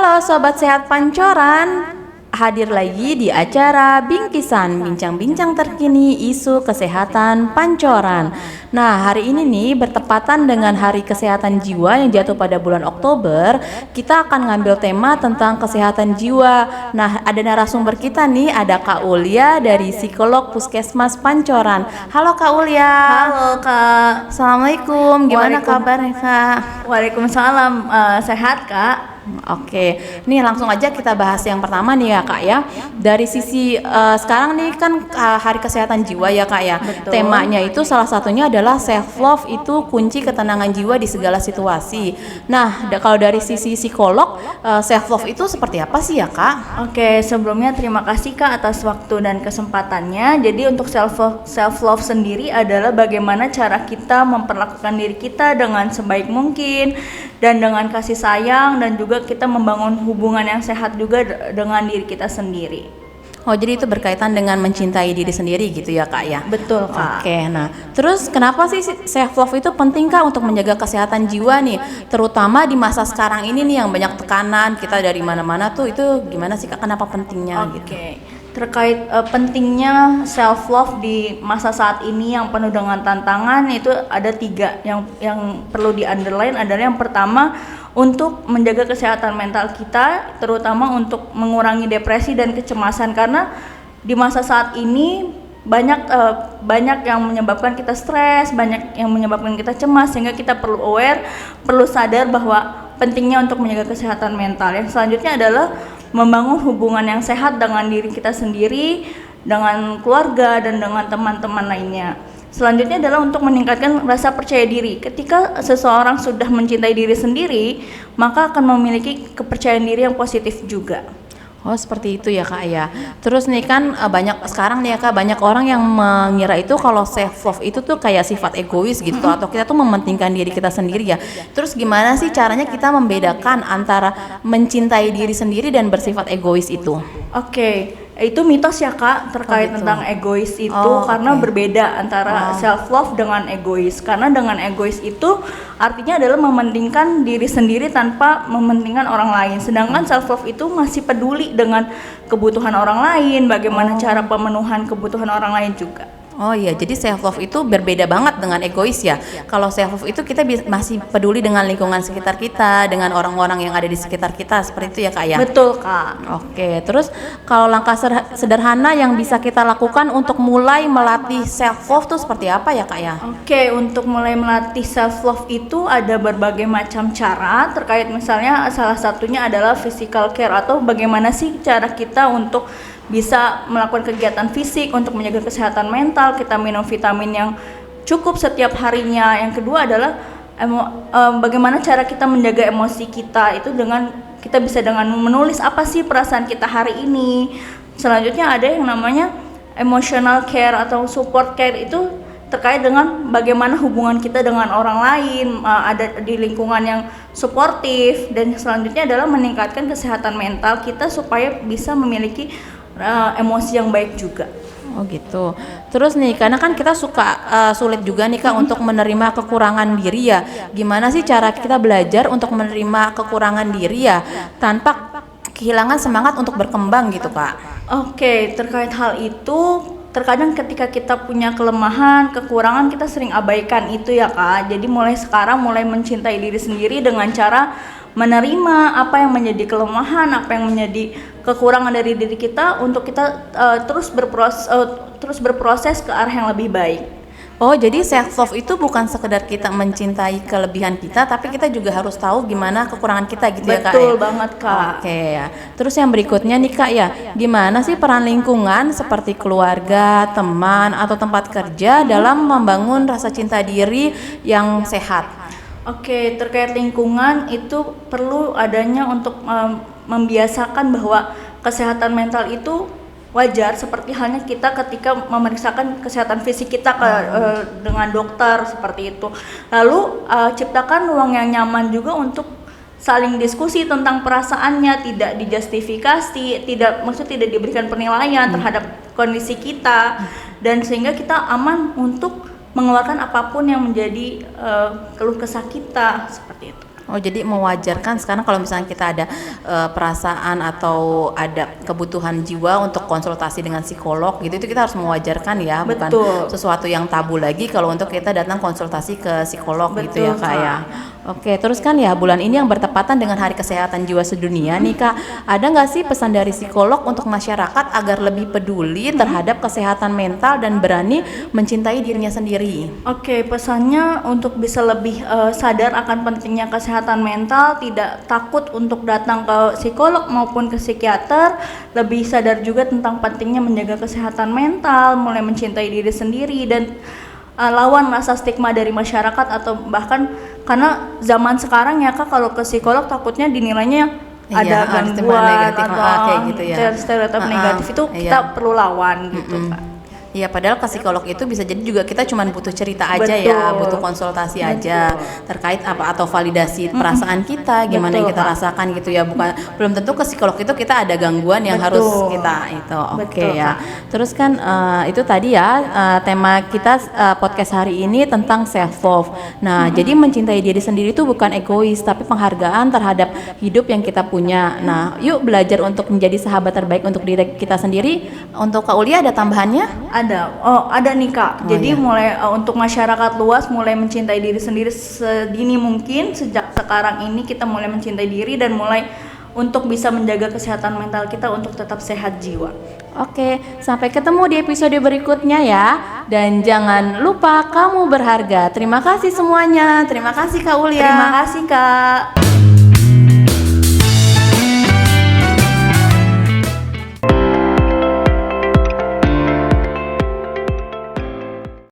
Halo Sobat Sehat Pancoran, hadir lagi di acara Bingkisan, bincang-bincang terkini isu kesehatan Pancoran. Nah, hari ini nih bertepatan dengan Hari Kesehatan Jiwa yang jatuh pada bulan Oktober. Kita akan ngambil tema tentang kesehatan jiwa. Nah, ada narasumber kita nih, ada Kak Ulia dari Psikolog Puskesmas Pancoran. Halo Kak Ulia. Halo Kak. Assalamualaikum, gimana kabarnya Kak? Waalaikumsalam. Sehat Kak? Oke, nih langsung aja kita bahas yang pertama nih ya Kak ya. Dari sisi sekarang nih kan Hari Kesehatan Jiwa ya Kak ya. Betul. Temanya itu salah satunya adalah self love itu kunci ketenangan jiwa di segala situasi. Nah, kalau dari sisi psikolog, self love itu seperti apa sih ya Kak? Oke, sebelumnya terima kasih Kak atas waktu dan kesempatannya. Jadi untuk self love sendiri adalah bagaimana cara kita memperlakukan diri kita dengan sebaik mungkin dan dengan kasih sayang, dan juga kita membangun hubungan yang sehat juga dengan diri kita sendiri. Oh, jadi itu berkaitan dengan mencintai diri sendiri gitu ya Kak ya? Betul Kak. Oke, nah terus kenapa sih self love itu penting Kak untuk menjaga kesehatan jiwa nih? Terutama di masa sekarang ini nih yang banyak tekanan, kita dari mana-mana tuh, itu gimana sih Kak, kenapa pentingnya gitu? Oke, terkait pentingnya self love di masa saat ini yang penuh dengan tantangan, itu ada 3 yang perlu di underline. Adalah yang pertama, untuk menjaga kesehatan mental kita, terutama untuk mengurangi depresi dan kecemasan, karena di masa saat ini banyak yang menyebabkan kita stres, banyak yang menyebabkan kita cemas, sehingga kita perlu aware, perlu sadar bahwa pentingnya untuk menjaga kesehatan mental. Yang selanjutnya adalah membangun hubungan yang sehat dengan diri kita sendiri, dengan keluarga, dan dengan teman-teman lainnya. Selanjutnya adalah untuk meningkatkan rasa percaya diri. Ketika seseorang sudah mencintai diri sendiri, maka akan memiliki kepercayaan diri yang positif juga. Oh, seperti itu ya Kak ya. Terus nih kan banyak sekarang nih ya Kak, banyak orang yang mengira itu kalau self love itu tuh kayak sifat egois gitu, atau kita tuh mementingkan diri kita sendiri ya. Terus gimana sih caranya kita membedakan antara mencintai diri sendiri dan bersifat egois itu? Oke, itu mitos ya Kak terkait gitu. tentang egois itu, karena berbeda antara self love dengan egois. Karena dengan egois itu artinya adalah mementingkan diri sendiri tanpa mementingkan orang lain. Sedangkan self love itu masih peduli dengan kebutuhan orang lain, bagaimana cara pemenuhan kebutuhan orang lain juga. Oh iya, jadi self love itu berbeda banget dengan egois ya. Kalau self love itu kita masih peduli dengan lingkungan sekitar kita, dengan orang-orang yang ada di sekitar kita, seperti itu ya Kak ya? Betul Kak. Oke, terus kalau langkah sederhana yang bisa kita lakukan untuk mulai melatih self love tuh seperti apa ya Kak ya? Oke, untuk mulai melatih self love itu ada berbagai macam cara, terkait misalnya salah satunya adalah physical care, atau bagaimana sih cara kita untuk bisa melakukan kegiatan fisik untuk menjaga kesehatan mental. Kita minum vitamin yang cukup setiap harinya. Yang kedua adalah bagaimana cara kita menjaga emosi kita, itu dengan kita bisa dengan menulis apa sih perasaan kita hari ini. Selanjutnya ada yang namanya emotional care atau support care, itu terkait dengan bagaimana hubungan kita dengan orang lain, ada di lingkungan yang suportif. Dan selanjutnya adalah meningkatkan kesehatan mental kita supaya bisa memiliki emosi yang baik juga. Oh gitu. Terus nih, karena kan kita suka sulit juga nih Kak untuk menerima kekurangan diri ya. Gimana sih cara kita belajar untuk menerima kekurangan diri ya tanpa kehilangan semangat untuk berkembang gitu Kak? Oke, terkait hal itu, terkadang ketika kita punya kelemahan, kekurangan, kita sering abaikan itu ya Kak. Jadi mulai sekarang mulai mencintai diri sendiri dengan cara menerima apa yang menjadi kelemahan, apa yang menjadi kekurangan dari diri kita, untuk kita terus berproses ke arah yang lebih baik. Oh, jadi self love itu bukan sekedar kita mencintai kelebihan kita, tapi kita juga harus tahu gimana kekurangan kita gitu. Betul ya Kak ya? banget Kak. Oke ya. Terus yang berikutnya nih Kak ya, gimana sih peran lingkungan seperti keluarga, teman, atau tempat kerja dalam membangun rasa cinta diri yang sehat? Oke, terkait lingkungan itu perlu adanya untuk membiasakan bahwa kesehatan mental itu wajar, seperti halnya kita ketika memeriksakan kesehatan fisik kita dengan dokter, seperti itu. Lalu ciptakan ruang yang nyaman juga untuk saling diskusi tentang perasaannya, tidak dijustifikasi, tidak diberikan penilaian terhadap kondisi kita, dan sehingga kita aman untuk mengeluarkan apapun yang menjadi keluh kesah kita, seperti itu. Oh, jadi mewajarkan sekarang kalau misalnya kita ada perasaan atau ada kebutuhan jiwa untuk konsultasi dengan psikolog gitu, itu kita harus mewajarkan ya, bukan Betul. sesuatu yang tabu lagi kalau untuk kita datang konsultasi ke psikolog gitu ya Betul, Kak ya. Kak. Oke, terus kan ya bulan ini yang bertepatan dengan Hari Kesehatan Jiwa Sedunia nih Kak, ada nggak sih pesan dari psikolog untuk masyarakat agar lebih peduli terhadap kesehatan mental dan berani mencintai dirinya sendiri? Oke, pesannya untuk bisa lebih sadar akan pentingnya kesehatan mental, tidak takut untuk datang ke psikolog maupun ke psikiater, lebih sadar juga tentang pentingnya menjaga kesehatan mental, mulai mencintai diri sendiri dan lawan rasa stigma dari masyarakat atau bahkan karena zaman sekarang ya Kak, kalau ke psikolog takutnya dinilainya ada stigma gangguan negatif, atau kayak gitu ya. stereotip negatif itu kita iya. perlu lawan gitu Kak. Iya, padahal ke psikolog itu bisa jadi juga kita cuma butuh cerita aja ya, Betul. butuh konsultasi aja terkait apa atau validasi perasaan kita, gimana yang Betul, kita Kak. rasakan gitu ya, bukan belum tentu ke psikolog itu kita ada gangguan yang Betul. harus kita itu. Oke Betul, ya. Kak. Terus kan itu tadi ya tema kita podcast hari ini tentang self love. Nah, jadi mencintai diri sendiri itu bukan egois tapi penghargaan terhadap hidup yang kita punya. Nah, yuk belajar untuk menjadi sahabat terbaik untuk diri kita sendiri. Untuk Kak Uli ada tambahannya? Ada nih Kak. Jadi iya. mulai untuk masyarakat luas mulai mencintai diri sendiri sedini mungkin sejak sekarang ini kita mulai mencintai diri dan mulai untuk bisa menjaga kesehatan mental kita untuk tetap sehat jiwa. Oke, sampai ketemu di episode berikutnya ya. Dan jangan lupa kamu berharga. Terima kasih semuanya. Terima kasih Kak Ulia. Terima kasih Kak.